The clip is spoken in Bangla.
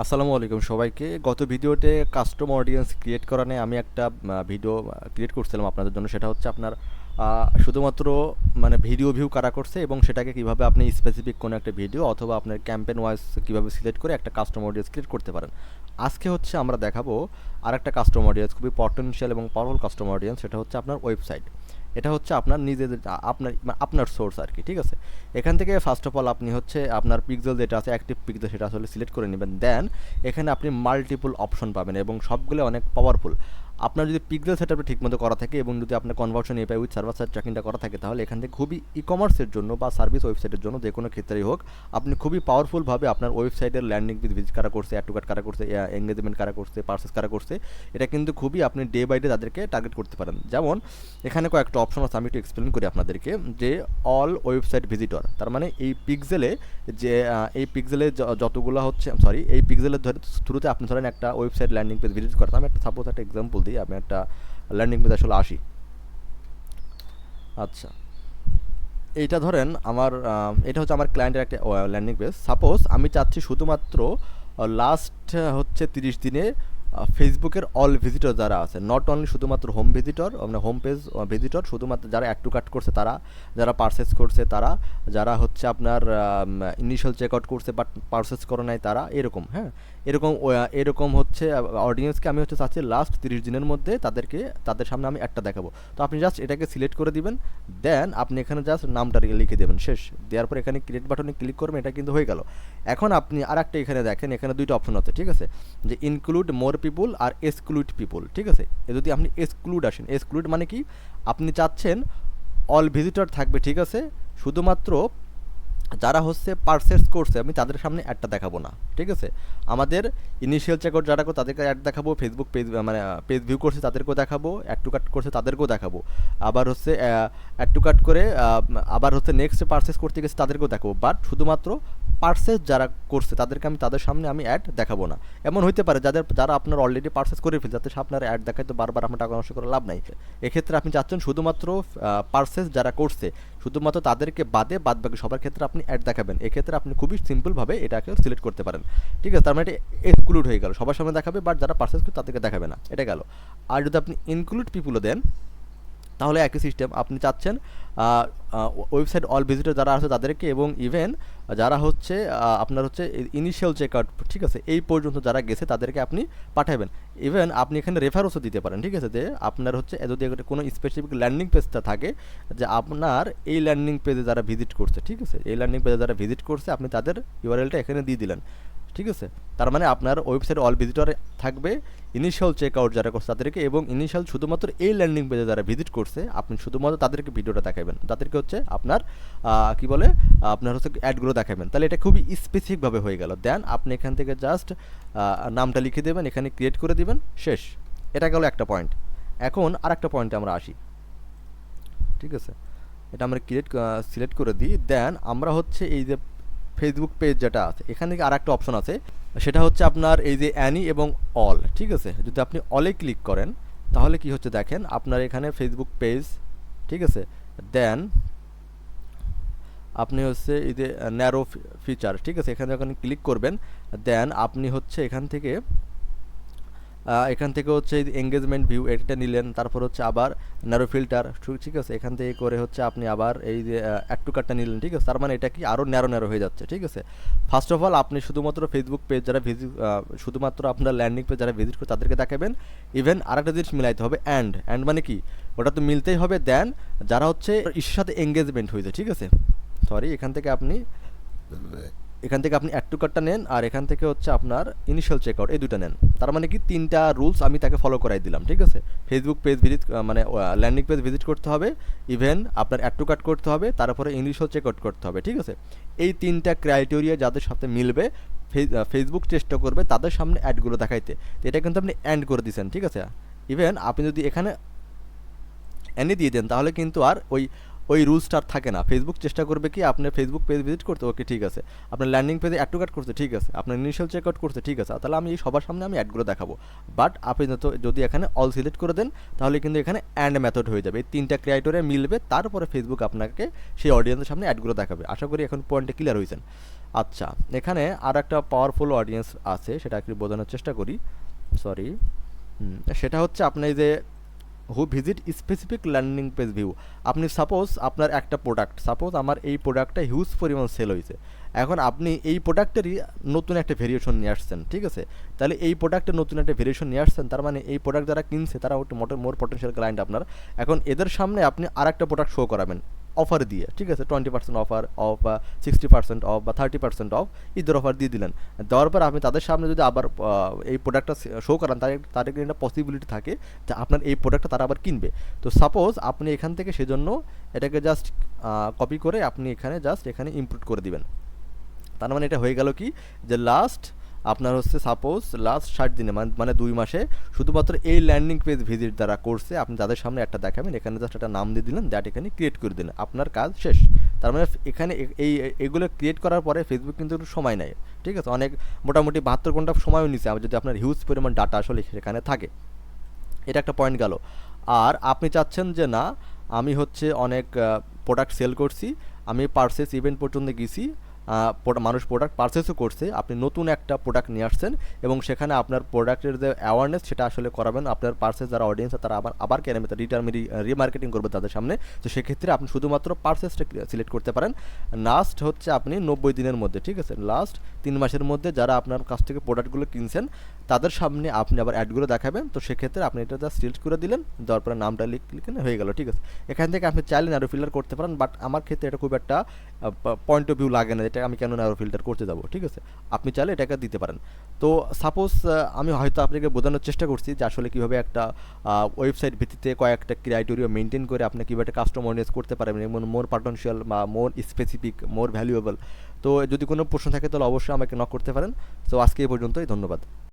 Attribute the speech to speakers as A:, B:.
A: আসসালামু আলাইকুম সবাইকে। গত ভিডিওতে কাস্টম অডিয়েন্স ক্রিয়েট করা নিয়ে আমি একটা ভিডিও ক্রিয়েট করছিলাম আপনাদের জন্য। সেটা হচ্ছে আপনার শুধুমাত্র মানে ভিডিও ভিউ কারা করছে এবং সেটাকে কিভাবে আপনি স্পেসিফিক কোনো একটা ভিডিও অথবা আপনার ক্যাম্পেইন ওয়াইজ কিভাবে সিলেক্ট করে একটা কাস্টম অডিয়েন্স ক্রিয়েট করতে পারেন। আজকে হচ্ছে আমরা দেখাবো আরেকটা কাস্টম অডিয়েন্স, খুবই পটেনশিয়াল এবং পাওয়ারফুল কাস্টম অডিয়েন্স। সেটা হচ্ছে আপনার ওয়েবসাইট। এটা হচ্ছে আপনার নিজেদের আপনার সোর্স আর কি, ঠিক আছে। এখান থেকে ফার্স্ট অফ অল আপনি হচ্ছে আপনার পিক্সেল যেটা আছে, অ্যাক্টিভ পিক্সেল, সেটা আসলে সিলেক্ট করে নেবেন। দেন এখানে আপনি মাল্টিপল অপশন পাবেন এবং সবগুলো অনেক পাওয়ারফুল। আপনার যদি পিক্সেল সেটআপটা ঠিকমতো করা থাকে এবং যদি আপনার conversion API with server side ট্র্যাকিংটা করা থাকে, তাহলে এখান থেকে খুবই ই কমার্সের জন্য বা সার্ভিস ওয়েবসাইটের জন্য যে কোনো ক্ষেত্রেই হোক, আপনি খুবই পাওয়ারফুলভাবে আপনার ওয়েবসাইটের ল্যান্ডিং পেজ ভিজিট কারা করছে, অ্যাড টু কার্ট কারা করছে, এঙ্গেজমেন্ট কারা করছে, পার্সেস কারা করছে, এটা কিন্তু খুবই আপনি ডে বাই ডে তাদেরকে টার্গেট করতে পারেন। যেমন এখানে কয়েকটা অপশন আছে, আমি একটু এক্সপ্লেন করি আপনাদেরকে। যে অল ওয়েবসাইট ভিজিটর, তার মানে এই পিক্সেলে যে এই পিক্সেলে যতগুলো হচ্ছে এই পিক্সেলের থ্রুতে আপনি ধরেন একটা ওয়েবসাইট ল্যান্ডিং পেজ ভিজিট করেন। আমি একটা সাপোজ একটা এক্সাম্পল দিই, আমি একটা ল্যান্ডিং পেজ আসলে আসি। আচ্ছা, এইটা ধরেন আমার এটা হচ্ছে আমার ক্লায়েন্টের একটা ল্যান্ডিং পেজ। সাপোজ আমি চাচ্ছি শুধুমাত্র লাস্ট হচ্ছে 30 দিনে ফেসবুকের অল ভিজিটর যারা আছে, নট অনলি শুধুমাত্র হোম ভিজিটর, মানে হোম পেজ ভিজিটর, শুধুমাত্র যারা অ্যাড টু কার্ট করছে তারা, যারা পারচেস করছে তারা, যারা হচ্ছে আপনার ইনিশিয়াল চেক আউট করছে বাট পারচেস করে নাই তারা, এরকম। হ্যাঁ, এরকম হচ্ছে অডিয়েন্সকে আমি হচ্ছে চাচ্ছি লাস্ট 30 দিনের মধ্যে তাদের সামনে আমি একটা দেখাবো। তো আপনি জাস্ট এটাকে সিলেক্ট করে দিবেন। দেন আপনি এখানে জাস্ট নামটা লিখে দেবেন, শেষ। দেওয়ার পর এখানে ক্রিয়েট বাটনে ক্লিক করবেন, এটা কিন্তু হয়ে গেল। এখন আপনি আর একটা এখানে দেখেন, এখানে দুইটা অপশন আছে, ঠিক আছে, যে ইনক্লুড মোর পিপুল আর এক্সক্লুড পিপুল, ঠিক আছে। যদি আপনি এক্সক্লুড আসেন, এক্সক্লুড মানে কি, আপনি চাচ্ছেন অল ভিজিটর থাকবে, ঠিক আছে, শুধুমাত্র যারা হচ্ছে পারচেস করছে আমি তাদের সামনে অ্যাডটা দেখাবো না, ঠিক আছে। আমাদের ইনিশিয়াল চেকআউট যারা করে তাদেরকে অ্যাড দেখাবো, ফেসবুক পেজ মানে পেজ ভিউ করছে তাদেরকেও দেখাবো, অ্যাড টু কাট করছে তাদেরকেও দেখাবো, আবার হচ্ছে অ্যাড টু কাট করে আবার হচ্ছে নেক্সট পারচেস করতে গেছে তাদেরকেও দেখাবো। বাট শুধুমাত্র পারচেস যারা করছে তাদেরকে তাদের সামনে আমি অ্যাড দেখাবো না। এমন হইতে পারে যারা আপনার অলরেডি পারচেস করে ফেলছে, যাতে আপনার অ্যাড দেখায়, তো বারবার আপনার টাকা নষ্ট করে লাভ নাই। এক্ষেত্রে আপনি চাচ্ছেন শুধুমাত্র পারচেস যারা করছে শুধুমাত্র তাদেরকে বাদ বাকি সবার ক্ষেত্রে আপনি অ্যাড দেখাবেন। এক্ষেত্রে আপনি খুবই সিম্পলভাবে এটাকে সিলেক্ট করতে পারেন, ঠিক আছে। তার মানে এটা এক্সক্লুড হয়ে গেল, সবার সামনে দেখাবে বাট যারা পারচেস করে তাদেরকে দেখাবে না, এটা গেল। আর যদি আপনি ইনক্লুড পিপুলও দেন, তাহলে একই সিস্টেম। আপনি চাচ্ছেন ওয়েবসাইট অল ভিজিটর যারা আছে তাদেরকে এবং ইভেন যারা হচ্ছে আপনার হচ্ছে ইনিশিয়াল চেকআউট, ঠিক আছে, এই পর্যন্ত যারা গেছে তাদেরকে আপনি পাঠাবেন। ইভেন আপনি এখানে রেফারেন্সও দিতে পারেন, ঠিক আছে, যে আপনার হচ্ছে যদি কোনো স্পেসিফিক ল্যান্ডিং পেজটা থাকে, যে আপনার এই ল্যান্ডিং পেজে যারা ভিজিট করছে, ঠিক আছে, এই ল্যান্ডিং পেজে যারা ভিজিট করছে আপনি তাদের ইউআরএলটা এখানে দিয়ে দিলেন, ঠিক আছে। তার মানে আপনার ওয়েবসাইট অল ভিজিটরে থাকবে, ইনিশিয়াল চেক আউট যারা করছে তাদেরকে, এবং ইনিশিয়াল শুধুমাত্র এই ল্যান্ডিং পেজে যারা ভিজিট করছে আপনি শুধুমাত্র তাদেরকে ভিডিওটা দেখাবেন, তাদেরকে হচ্ছে আপনার কি বলে আপনার হচ্ছে অ্যাডগুলো দেখাবেন। তাহলে এটা খুবই স্পেসিফিকভাবে হয়ে গেল। দেন আপনি এখান থেকে জাস্ট নামটা লিখে দেবেন, এখানে ক্রিয়েট করে দিবেন, শেষ। এটা গেল একটা পয়েন্ট। এখন আর একটা পয়েন্টে আমরা আসি, ঠিক আছে। এটা আমরা সিলেক্ট করে দিই। দেন আমরা হচ্ছে এই যে ফেসবুক পেজ যেটা আছে, এখান থেকে আর একটা অপশন আছে, সেটা হচ্ছে আপনার এই যে অ্যানি এবং অল, ঠিক আছে। যদি আপনি অলে ক্লিক করেন তাহলে কি হচ্ছে দেখেন, আপনার এখানে ফেসবুক পেজ, ঠিক আছে। দেন আপনি হচ্ছে এই যে ন্যারো ফিচার, ঠিক আছে, এখানে যখন ক্লিক করবেন দেন আপনি হচ্ছে এখান থেকে হচ্ছে এঙ্গেজমেন্ট ভিউ এটা নিলেন, তারপর হচ্ছে আবার ন্যারো ফিল্টার, ঠিক আছে, এখান থেকে করে হচ্ছে আপনি আবার এই যে অ্যাড টু কার্টটা নিলেন, ঠিক আছে। তার মানে এটা কি আরও ন্যারো হয়ে যাচ্ছে, ঠিক আছে। ফার্স্ট অফ অল আপনি শুধুমাত্র ফেসবুক পেজ যারা শুধুমাত্র আপনার ল্যান্ডিং পেজ যারা ভিজিট করে তাদেরকে দেখাবেন। ইভেন আরেকটা জিনিস মিলাইতে হবে, অ্যান্ড মানে কি, ওটা তো মিলতেই হবে। দেন যারা হচ্ছে ইসের সাথে এঙ্গেজমেন্ট হয়েছে, ঠিক আছে, এখান থেকে আপনি অ্যাড টু কার্টটা নেন, আর এখান থেকে হচ্ছে আপনার ইনিশিয়াল চেকআউট, এই দুটো নেন। তার মানে কি তিনটা রুলস আমি তাকে ফলো করাই দিলাম, ঠিক আছে। ফেসবুক পেজ ভিজিট মানে ল্যান্ডিং পেজ ভিজিট করতে হবে, ইভেন আপনার অ্যাড টু কার্ট করতে হবে, তারপরে ইনিশিয়াল চেকআউট করতে হবে, ঠিক আছে। এই তিনটা ক্রাইটেরিয়া যাদের সাথে মিলবে ফেসবুক চেষ্টা করবে তাদের সামনে অ্যাডগুলো দেখাইতে। তো এটা কিন্তু আপনি অ্যান্ড করে দিয়েছেন, ঠিক আছে। ইভেন আপনি যদি এখানে এনে দিয়ে দেন তাহলে কিন্তু আর ওই রুলসটা থাকে না। ফেসবুক চেষ্টা করবে কি আপনার ফেসবুক পেজ ভিজিট করতে, ওকে ঠিক আছে, আপনার ল্যান্ডিং পেজে অ্যাড টু কার্ট করতে, ঠিক আছে, আপনার ইনিশিয়াল চেক আউট করতে, ঠিক আছে, তাহলে আমি এই সবার সামনে আমি অ্যাডগুলো দেখাবো। বাট আপনি যদি এখানে অল সিলেক্ট করে দেন তাহলে কিন্তু এখানে অ্যান্ড মেথড হয়ে যাবে, এই তিনটা ক্রাইটেরিয়া মিলবে, তারপরে ফেসবুক আপনাকে সেই অডিয়েন্সের সামনে অ্যাডগুলো দেখাবে। আশা করি এখন পয়েন্টে ক্লিয়ার হয়েছেন। আচ্ছা, এখানে আর একটা পাওয়ারফুল অডিয়েন্স আছে, সেটা একটু বোঝানোর চেষ্টা করি। সরি। সেটা হচ্ছে আপনি এই যে who visit specific landing page view. আপনি সাপোজ আপনার একটা প্রোডাক্ট, সাপোজ আমার এই প্রোডাক্টটা হিউজ পরিমাণ সেল হয়েছে, এখন আপনি এই প্রোডাক্টেরই নতুন একটা ভেরিয়েশন নিয়ে আসছেন, ঠিক আছে? তাহলে এই প্রোডাক্টের নতুন একটা ভেরিয়েশন নিয়ে আসছেন, তার মানে এই প্রোডাক্ট যারা কিনছে তারা একটু মোর পটেনশিয়াল ক্লায়েন্ট আপনার। এখন এদের সামনে আপনি আর একটা প্রোডাক্ট শো করাবেন অফার দিয়ে, ঠিক আছে? 20% অফার অফ বা 60% অফ বা 30% অফ, ঈদের অফার দিয়ে দিলেন। দেওয়ার পর আপনি তাদের সামনে যদি আবার এই প্রোডাক্টটা শো করান, তাদের কিন্তু একটা পসিবিলিটি থাকে যে আপনার এই প্রোডাক্টটা তারা আবার কিনবে। তো সাপোজ আপনি এখান থেকে সেজন্য এটাকে জাস্ট কপি করে আপনি এখানে জাস্ট এখানে ইনপুট করে দিবেন। তার মানে এটা হয়ে গেল কি, যে লাস্ট আপনার হচ্ছে সাপোজ লাস্ট 60 দিনে মানে 2 মাসে শুধুমাত্র এই ল্যান্ডিং পেজ ভিজিট যারা করছে আপনি তাদের সামনে একটা দেখাবেন, এখানে জাস্ট একটা নাম দিয়ে দিলেন, দ্যাট এখানে ক্রিয়েট করে দিলেন, আপনার কাজ শেষ। তার মানে এখানে এইগুলো ক্রিয়েট করার পরে ফেসবুক কিন্তু একটু সময় নেয়, ঠিক আছে? অনেক মোটামুটি 72 ঘন্টা সময়ও নিচ্ছে যদি আপনার হিউজ পরিমাণ ডাটা আসলে সেখানে থাকে। এটা একটা পয়েন্ট গেল। আর আপনি চাচ্ছেন যে না, আমি হচ্ছে অনেক প্রোডাক্ট সেল করছি, আমি পারচেস ইভেন্ট পর্যন্ত গেছি, মানুষ প্রোডাক্ট পারচেসও করছে, আপনি নতুন একটা প্রোডাক্ট নিয়ে আসছেন এবং সেখানে আপনার প্রোডাক্টের যে অ্যাওয়ারনেস সেটা আসলে করাবেন, আপনার পারচেস যারা অডিয়েন্স তারা আবার কেন রিমার্কেটিং করবে তাদের সামনে। তো সেক্ষেত্রে আপনি শুধুমাত্র পারচেসটা সিলেক্ট করতে পারেন। লাস্ট হচ্ছে আপনি 90 দিনের মধ্যে, ঠিক আছে, লাস্ট 3 মাসের মধ্যে যারা আপনার কাছ থেকে প্রোডাক্টগুলো কিনছেন তাদের সামনে আপনি আবার অ্যাডগুলো দেখাবেন। তো সেক্ষেত্রে আপনি এটা জাস্ট সিলেক্ট করে দিলেন, দেওয়ার পরে নামটা লিখলেন, হয়ে গেল, ঠিক আছে? এখান থেকে আপনি চাইলেন আরও ফিল্টার করতে পারেন, বাট আমার ক্ষেত্রে এটা খুব একটা পয়েন্ট অফ ভিউ লাগে না, এটা আমি কেন আরও ফিল্টার করতে যাবো, ঠিক আছে? আপনি চাইলে এটাকে দিতে পারেন। তো সাপোজ আমি হয়তো আপনাকে বোঝানোর চেষ্টা করছি যে আসলে কীভাবে একটা ওয়েবসাইট ভিত্তিতে কয়েকটা ক্রাইটেরিয়া মেনটেন করে আপনি কীভাবে একটা কাস্টমার অডিয়েন্স করতে পারবেন এবং মোর পটেনশিয়াল বা মোর স্পেসিফিক, মোর ভ্যালুয়েবল। তো যদি কোনো প্রশ্ন থাকে তাহলে অবশ্যই আমাকে নক করতে পারেন। তো আজকে এই পর্যন্তই, ধন্যবাদ।